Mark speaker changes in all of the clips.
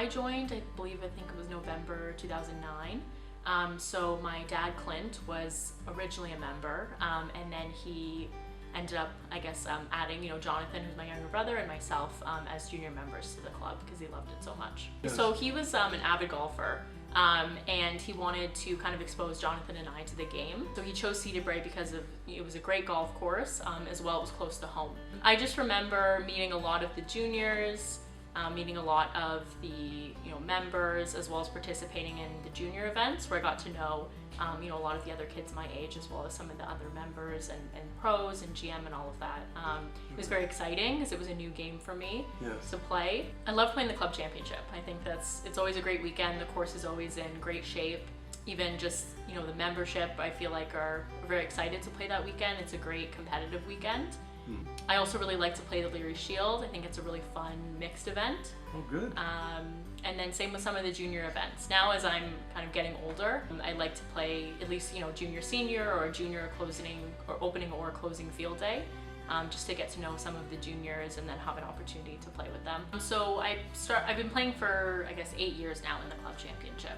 Speaker 1: I joined, I think it was November 2009. So my dad, Clint, was originally a member, and then he ended up, I guess, adding, Jonathan, who's my younger brother, and myself as junior members to the club because he loved it so much. Yes. So he was an avid golfer, and he wanted to kind of expose Jonathan and I to the game. So he chose Cedar Brae because it was a great golf course, as well as it was close to home. I just remember meeting a lot of the juniors, meeting a lot of the members, as well as participating in the junior events where I got to know a lot of the other kids my age, as well as some of the other members and pros and GM and all of that. It was very exciting because it was a new game for me to play. I love playing the club championship. I think it's always a great weekend. The course is always in great shape. Even just the membership, I feel like, are very excited to play that weekend. It's a great competitive weekend. I also really like to play the Leary Shield. I think it's a really fun mixed event.
Speaker 2: Oh, good.
Speaker 1: And then same with some of the junior events. Now, as I'm kind of getting older, I like to play at least junior senior or junior opening or closing field day, just to get to know some of the juniors and then have an opportunity to play with them. So I've been playing for, I guess, 8 years now in the club championship.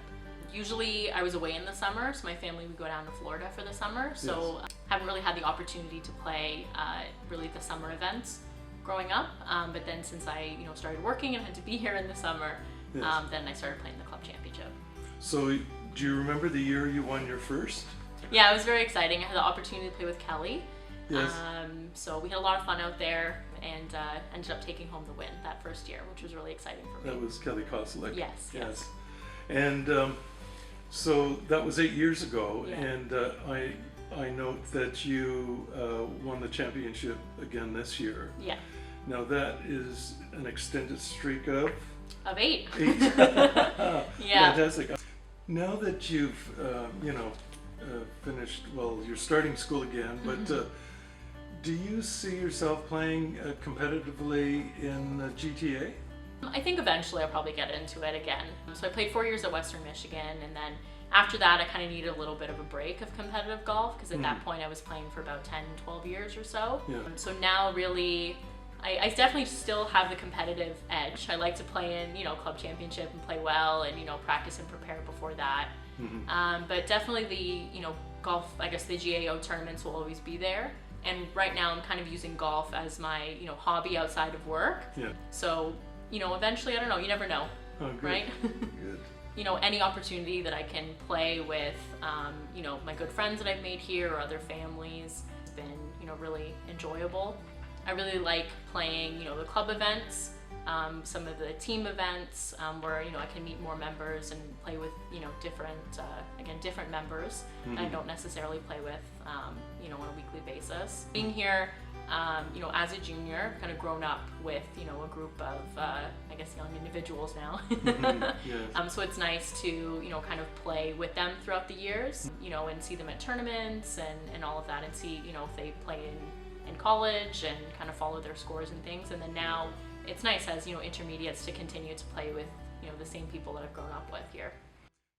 Speaker 1: Usually I was away in the summer, so my family would go down to Florida for the summer. So haven't really had the opportunity to play really the summer events growing up. But then since I started working and had to be here in the summer, then I started playing the club championship.
Speaker 2: So do you remember the year you won your first?
Speaker 1: Yeah, it was very exciting. I had the opportunity to play with Kelly.
Speaker 2: Yes.
Speaker 1: So we had a lot of fun out there and ended up taking home the win that first year, which was really exciting for me.
Speaker 2: That was Kelly Koselleck.
Speaker 1: Yes.
Speaker 2: And so that was 8 years ago,
Speaker 1: Yeah.
Speaker 2: and I note that you won the championship again this year.
Speaker 1: Yeah.
Speaker 2: Now that is an extended streak of
Speaker 1: 8.
Speaker 2: 8.
Speaker 1: Yeah.
Speaker 2: Fantastic. Now that you've finished, well, you're starting school again, but do you see yourself playing competitively in GTA?
Speaker 1: I think eventually I'll probably get into it again. So I played 4 years at Western Michigan, and then after that I kind of needed a little bit of a break of competitive golf because at that point I was playing for about 10, 12 years or so.
Speaker 2: Yeah.
Speaker 1: So now really, I definitely still have the competitive edge. I like to play in, club championship and play well and, practice and prepare before that. But definitely the, golf, I guess the GAO tournaments will always be there. And right now I'm kind of using golf as my, hobby outside of work.
Speaker 2: Yeah.
Speaker 1: So, eventually, I don't know, you never know,
Speaker 2: Oh, good.
Speaker 1: right?
Speaker 2: Good.
Speaker 1: Any opportunity that I can play with, my good friends that I've made here or other families has been, really enjoyable. I really like playing, the club events, some of the team events where, I can meet more members and play with, different members that I don't necessarily play with, on a weekly basis. Being here, as a junior, kind of grown up with, a group of, young individuals now.
Speaker 2: Yes.
Speaker 1: So it's nice to, kind of play with them throughout the years, and see them at tournaments and all of that, and see, if they play in college and kind of follow their scores and things. And then now it's nice as, intermediates to continue to play with, the same people that I've grown up with here.